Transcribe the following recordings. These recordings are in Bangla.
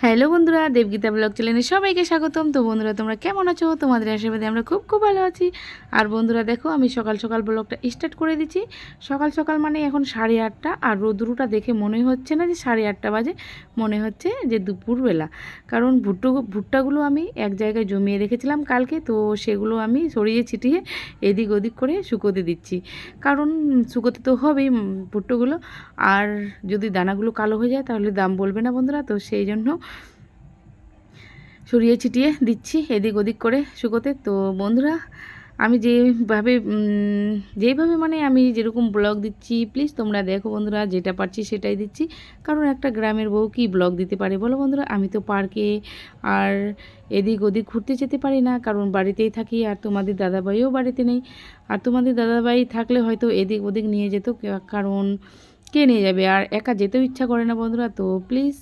হ্যালো বন্ধুরা, দেবগীতা ব্লগ চ্যানেলে সবাইকে স্বাগতম। তো বন্ধুরা, তোমরা কেমন আছো? তোমাদের আশীর্বাদে আমরা খুব খুব ভালো আছি। আর বন্ধুরা দেখো, আমি সকাল সকাল ব্লগটা স্টার্ট করে দিচ্ছি। সকাল সকাল মানে এখন 8:30, আর রোদ্রুটা দেখে মনে হচ্ছে না যে 8:30 বাজে, মনে হচ্ছে যে দুপুরবেলা। কারণ ভুট্টাগুলো আমি এক জায়গায় জমিয়ে রেখেছিলাম কালকে, তো সেগুলো আমি সরিয়ে ছিটিয়ে এদিক ওদিক করে শুকোতে দিচ্ছি। কারণ শুকোতে তো হবেই ভুট্টোগুলো, আর যদি দানাগুলো কালো হয়ে যায় তাহলে দাম বলবে না বন্ধুরা। তো সেই জন্য ছড়িয়ে ছিটিয়ে দিচ্ছি এদিক ওদিক করে শুকোতে। তো বন্ধুরা, আমি যেইভাবে মানে আমি যেরকম ব্লগ দিচ্ছি, প্লিজ তোমরা দেখো বন্ধুরা, যেটা পারছি সেটাই দিচ্ছি। কারণ একটা গ্রামের বউ কি ব্লগ দিতে পারে বলো বন্ধুরা? আমি তো পার্কে আর এদিক ওদিক ঘুরতে যেতে পারি না, কারণ বাড়িতেই থাকি। আর তোমাদের দাদাভাইও বাড়িতে নেই। আর তোমাদের দাদাভাই থাকলে হয়তো এদিক ওদিক নিয়ে যেত, কারণ কে নিয়ে যাবে? আর একা যেতেও ইচ্ছা করে না বন্ধুরা। তো প্লিজ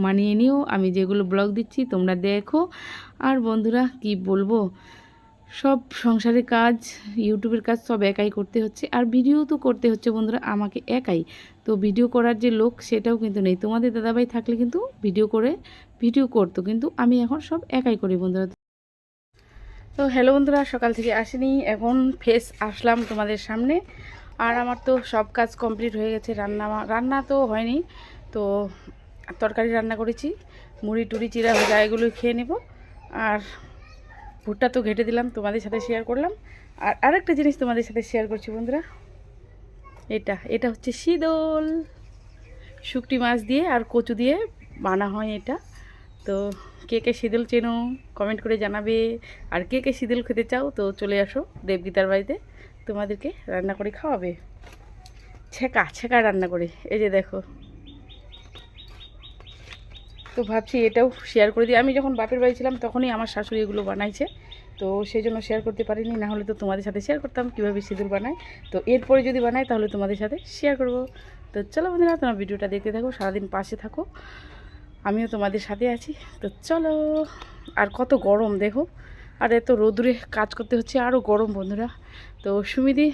মানিয়ে নিও, আমি যেগুলো ব্লগ দিচ্ছি তোমরা দেখো। আর বন্ধুরা কি বলবো, সব সংসারের কাজ, ইউটিউবের কাজ সব একাই করতে হচ্ছে। আর ভিডিও তো করতে হচ্ছে বন্ধুরা আমাকে একাই। তো ভিডিও করার যে লোক সেটাও কিন্তু নেই। তোমাদের দাদাভাই থাকলে কিন্তু ভিডিও করতো, কিন্তু আমি এখন সব একাই করি বন্ধুরা। তো হ্যালো বন্ধুরা, সকাল থেকে আসিনি, এখন ফেস আসলাম তোমাদের সামনে। আর আমার তো সব কাজ কমপ্লিট হয়ে গেছে। রান্না তো হয়নি, তো তরকারি রান্না করেছি, মুড়ি টুড়ি চিরা ভাজা এগুলো খেয়ে নেব। আর ভুট্টা তো ঘেটে দিলাম, তোমাদের সাথে শেয়ার করলাম। আর আরেকটা জিনিস তোমাদের সাথে শেয়ার করছি বন্ধুরা, এটা হচ্ছে শীদল, শুকটি মাছ দিয়ে আর কচু দিয়ে বানা হয় এটা। তো কে কে শীদল চেনো কমেন্ট করে জানাবে। আর কে কে শীদল খেতে চাও তো চলে আসো দেবগীতার বাড়িতে, তোমাদেরকে রান্না করে খাওয়াবে। ছেঁকা ছেঁকা রান্না করে, এই যে দেখো। তো ভাবছি এটাও শেয়ার করে দিই। আমি যখন বাপের বাড়ি ছিলাম তখনই আমার শাশুড়ি এগুলো বানাইছে, তো সেই জন্য শেয়ার করতে পারিনি। না হলে তো তোমাদের সাথে শেয়ার করতাম কীভাবে সিঁদুর বানায়। তো এরপরে যদি বানাই তাহলে তোমাদের সাথে শেয়ার করব। তো চলো বন্ধুরা, তোমার ভিডিওটা দেখতে থাকো, সারাদিন পাশে থাকো, আমিও তোমাদের সাথে আছি। তো চলো। আর কত গরম দেখো, আর এত রোদ্রে কাজ করতে হচ্ছে, আরও গরম বন্ধুরা। তো সুমিদি,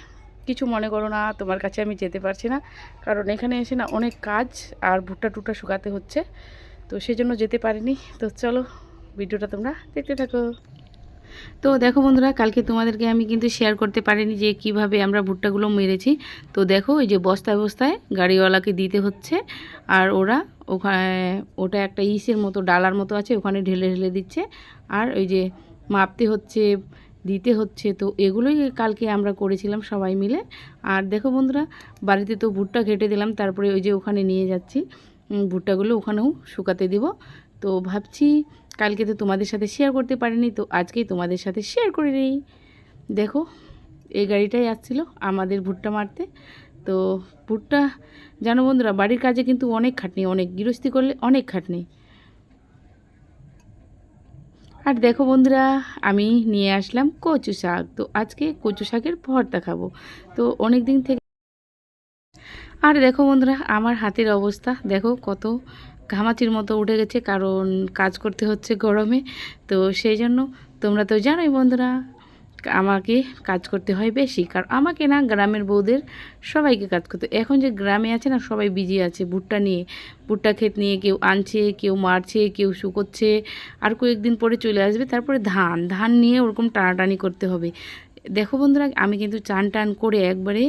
কিছু মনে করো না, তোমার কাছে আমি যেতে পারছি না, কারণ এখানে এসে না অনেক কাজ, আর ভুট্টা টুট্টা শুকাতে হচ্ছে, তো সেই জন্য যেতে পারিনি। তো চলো, ভিডিওটা তোমরা দেখতে থাকো। তো দেখো বন্ধুরা, কালকে তোমাদেরকে আমি কিন্তু শেয়ার করতে পারিনি যে কিভাবে আমরা ভুট্টাগুলো মেরেছি। তো দেখো, এই যে বস্তায় বস্তায় গাড়িওয়ালাকে দিতে হচ্ছে, আর ওখানে ওটা একটা ইসের মতো ডালার মতো আছে, ওখানে ঢেলে ঢেলে দিচ্ছে। আর ওই যে মাপতে হচ্ছে, দিতে হচ্ছে। তো এগুলোই কালকে আমরা করেছিলাম সবাই মিলে। আর দেখো বন্ধুরা, বাড়িতে তো ভুট্টা ঘেটে দিলাম, তারপরে ওই যে ওখানে নিয়ে যাচ্ছি ভুট্টাগুলো, ওখানেও শুকাতে দিব। তো ভাবছি কালকে তো তোমাদের সাথে শেয়ার করতে পারিনি, তো আজকেই তোমাদের সাথে শেয়ার করে নিই। দেখো, এই গাড়িটাই আসছিল আমাদের ভুট্টা মারতে। তো ভুট্টা, জানো বন্ধুরা, বাড়ির কাজে কিন্তু অনেক খাটনি, অনেক গৃহস্থী করলে অনেক খাটনি। আর দেখো বন্ধুরা, আমি নিয়ে আসলাম কচু শাক। তো আজকে কচু শাকের ভর্তা খাবো। তো অনেক দিন থেকে। আর দেখো বন্ধুরা, আমার হাতের অবস্থা দেখো, কত ঘামাচির মতো উঠে গেছে, কারণ কাজ করতে হচ্ছে গরমে। তো সেই জন্য তোমরা তো জানোই বন্ধুরা, আমাকে কাজ করতে হয় বেশি। কারণ আমাকে না, গ্রামের বউদের সবাইকে কাজ করতে। এখন যে গ্রামে আছে না, সবাই বিজি আছে ভুট্টা নিয়ে, ভুট্টা ক্ষেত নিয়ে, কেউ আনছে, কেউ মারছে, কেউ শুকোচ্ছে। আর কয়েকদিন পরে চলে আসবে, তারপরে ধান ধান নিয়ে ওরকম টানাটানি করতে হবে। দেখো বন্ধুরা, আমি কিন্তু চান টান করে একবারে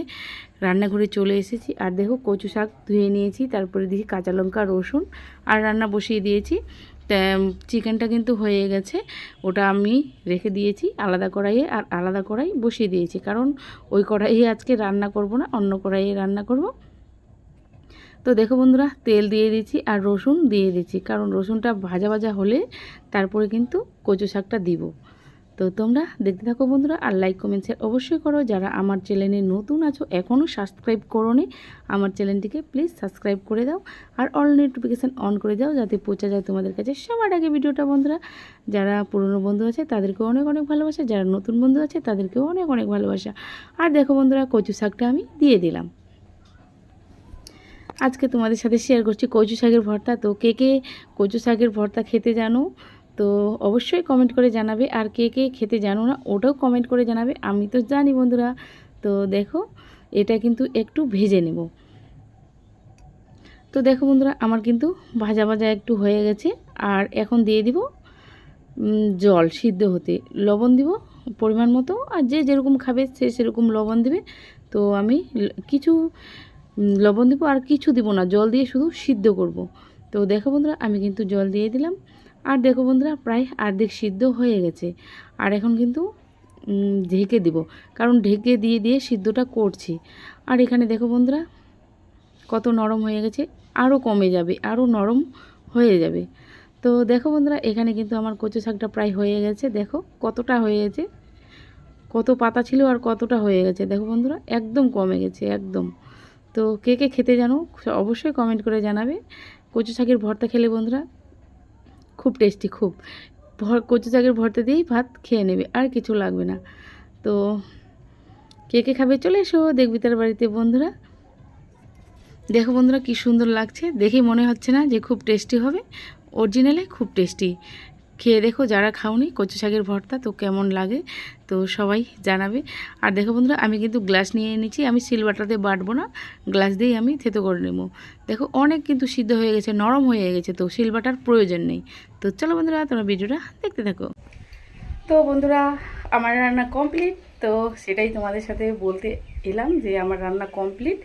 রান্নাঘরে চলে এসেছি। আর দেখো, কচু শাক ধুয়ে নিয়েছি, তারপরে দিয়েছি কাঁচা লঙ্কা, রসুন, আর রান্না বসিয়ে দিয়েছি। চিকেনটা কিন্তু হয়ে গেছে, ওটা আমি রেখে দিয়েছি আলাদা কড়াইয়ে, আর আলাদা কড়াই বসিয়ে দিয়েছি, কারণ ওই কড়াইয়ে আজকে রান্না করব না, অন্য কড়াইয়ে রান্না করব। তো দেখো বন্ধুরা, তেল দিয়ে দিচ্ছি আর রসুন দিয়ে দিচ্ছি, কারণ রসুনটা ভাজা ভাজা হলে তারপরে কিন্তু কচু শাকটা দিব। তো তোমরা দেখতে থাকো বন্ধুরা, আর লাইক কমেন্ট শেয়ার অবশ্যই করো। যারা আমার চ্যানেলে নতুন আছো, এখনও সাবস্ক্রাইব করোনি আমার চ্যানেলটিকে, প্লিজ সাবস্ক্রাইব করে দাও, আর অল নোটিফিকেশান অন করে দাও, যাতে পৌঁছে যায় তোমাদের কাছে সবার আগে ভিডিওটা বন্ধুরা। যারা পুরনো বন্ধু আছে তাদেরকেও অনেক অনেক ভালোবাসা, যারা নতুন বন্ধু আছে তাদেরকেও অনেক অনেক ভালোবাসা। আর দেখো বন্ধুরা, কচু শাকটা আমি দিয়ে দিলাম। আজকে তোমাদের সাথে শেয়ার করছি কচু শাকের ভর্তা। তো কে কে কচু শাকের ভর্তা খেতে জানো তো অবশ্যই কমেন্ট করে জানাবে, আর কে কে খেতে জানো না ওটাও কমেন্ট করে জানাবে। আমি তো জানি বন্ধুরা। তো দেখো, এটা কিন্তু একটু ভেজে নেব। তো তো দেখো বন্ধুরা আমার কিন্তু ভাজা ভাজা একটু হয়ে গেছে। আর এখন দিয়ে দিব জল সিদ্ধ হতে, লবণ দিব পরিমাণ মতো, আর যে যেরকম খাবে সে সেরকম লবণ দিবে। তো আমি কিছু লবণ দিব আর কিছু দিব না, জল দিয়ে শুধু সিদ্ধ করব। তো দেখো বন্ধুরা আমি কিন্তু জল দিয়ে দিলাম। আর দেখো বন্ধুরা প্রায় অর্ধেক সিদ্ধ হয়ে গেছে। আর এখন কিন্তু ঢেকে দিব, কারণ ঢেকে দিয়ে দিয়ে সিদ্ধটা করছি। আর এখানে দেখো বন্ধুরা কত নরম হয়ে গেছে, আরও কমে যাবে, আরও নরম হয়ে যাবে। তো দেখো বন্ধুরা এখানে কিন্তু আমার কচু শাকটা প্রায় হয়ে গেছে। দেখো কতটা হয়ে গেছে, কত পাতা ছিল আর কতটা হয়ে গেছে। দেখো বন্ধুরা একদম কমে গেছে একদম। তো কে কে খেতে জানো অবশ্যই কমেন্ট করে জানাবে। কচু শাকের ভর্তা খেলে বন্ধুরা খুব টেস্টি, খুব কচু শাকের ভর্তা দিয়েই ভাত খেয়ে নেবে, আর কিছু লাগবে না। তো কে কে খাবে চলে এসো দেখবি তার বাড়িতে বন্ধুরা। দেখো বন্ধুরা কি সুন্দর লাগছে, দেখেই মনে হচ্ছে না যে খুব টেস্টি হবে? অরিজিনালে খুব টেস্টি। খেয়ে দেখো যারা খাওনি কচু শাকের ভর্তা, তো কেমন লাগে তো সবাই জানাবে। আর দেখো বন্ধুরা আমি কিন্তু গ্লাস নিয়ে নিচ্ছি, আমি সিলবাটাতে বাটবো না, গ্লাস দিয়েই আমি থেতো করে নেব। দেখো অনেক কিন্তু সিদ্ধ হয়ে গেছে, নরম হয়ে গেছে, তো সিলবাটার প্রয়োজন নেই। তো চলো বন্ধুরা তোমরা ভিডিওটা দেখতে থাকো। তো বন্ধুরা আমার রান্না কমপ্লিট, তো সেটাই তোমাদের সাথে বলতে এলাম যে আমার রান্না কমপ্লিট।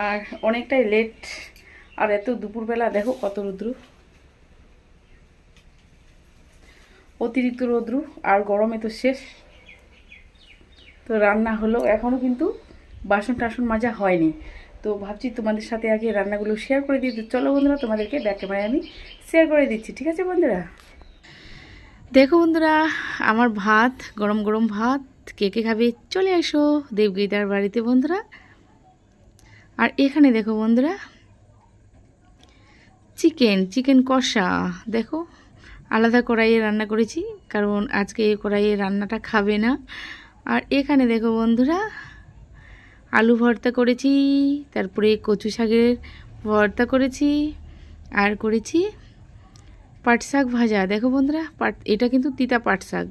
আর অনেকটাই লেট, আর এত দুপুরবেলা দেখো কত রৌদ্র, অতিরিক্ত রৌদ্র, আর গরমে তো শেষ। তো রান্না হলো, এখনও কিন্তু বাসন টাসন মাজা হয়নি। তো ভাবছি তোমাদের সাথে আগে রান্নাগুলো শেয়ার করে দিই। চলো বন্ধুরা তোমাদেরকে ব্যাক ক্যামেরায় আমি শেয়ার করে দিচ্ছি, ঠিক আছে বন্ধুরা? দেখো বন্ধুরা আমার ভাত, গরম গরম ভাত, কে কে খাবে চলে এসো দেবগীতার বাড়িতে বন্ধুরা। আর এখানে দেখো বন্ধুরা চিকেন কষা, দেখো আলাদা কড়াইয়ে রান্না করেছি, কারণ আজকে এই কড়াইয়ে রান্নাটা খাবে না। আর এখানে দেখো বন্ধুরা আলু ভর্তা করেছি, তারপরে কচু শাকের ভর্তা করেছি, আর করেছি পাট শাক ভাজা। দেখো বন্ধুরা এটা কিন্তু তিতা পাট শাক,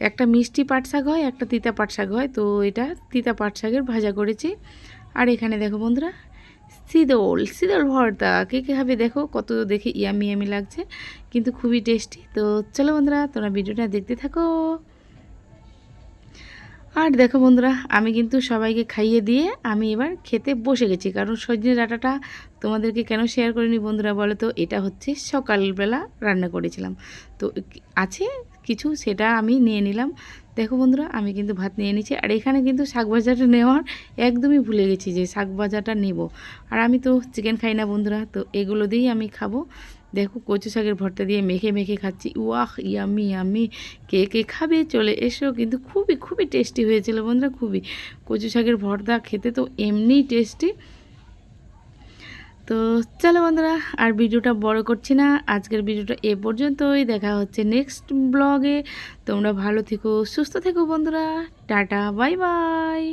একটা মিষ্টি পাট শাক হয়, একটা তিতা পাট শাক হয়, তো এটা তিতা পাট শাকের ভাজা করেছি। আর এখানে দেখো বন্ধুরা শীতল ভর্তা, কে কে খাবে দেখো, কত দেখে ইয়ামি ইয়ামি লাগছে, কিন্তু খুবই টেস্টি। তো চলো বন্ধুরা তোমরা ভিডিওটা দেখতে থাকো। আর দেখো বন্ধুরা আমি কিন্তু সবাইকে খাইয়ে দিয়ে আমি এবার খেতে বসে গেছি, কারণ সজনে ডাঁটাটা তোমাদেরকে কেন শেয়ার করিনি বন্ধুরা বলো তো? এটা হচ্ছে সকালবেলা রান্না করেছিলাম, তো আছে কিছু, সেটা আমি নিয়ে নিলাম। দেখো বন্ধুরা আমি কিন্তু ভাত নিয়ে নিচ্ছি। আর এখানে কিন্তু শাক ভাজাটা নেওয়ার একদমই ভুলে গেছি যে শাক ভাজাটা নেব। আর আমি তো চিকেন খাই না বন্ধুরা, তো এগুলো দিয়েই আমি খাবো। দেখো কচু শাকের ভর্তা দিয়ে মেখে মেখে খাচ্ছি, ওয়াহ ইয়ামি ইয়ামি। কে কে খাবে চলে এসো, কিন্তু খুবই খুবই টেস্টি হয়েছিল বন্ধুরা, খুবই। কচু শাকের ভর্তা খেতে তো এমনিই টেস্টি। তো চলো বন্ধুরা আর ভিডিওটা বড় করছি না, আজকের ভিডিওটা এ পর্যন্তই। দেখা হচ্ছে নেক্সট ব্লগে। তোমরা ভালো থেকো, সুস্থ থেকো বন্ধুরা, টাটা বাই বাই।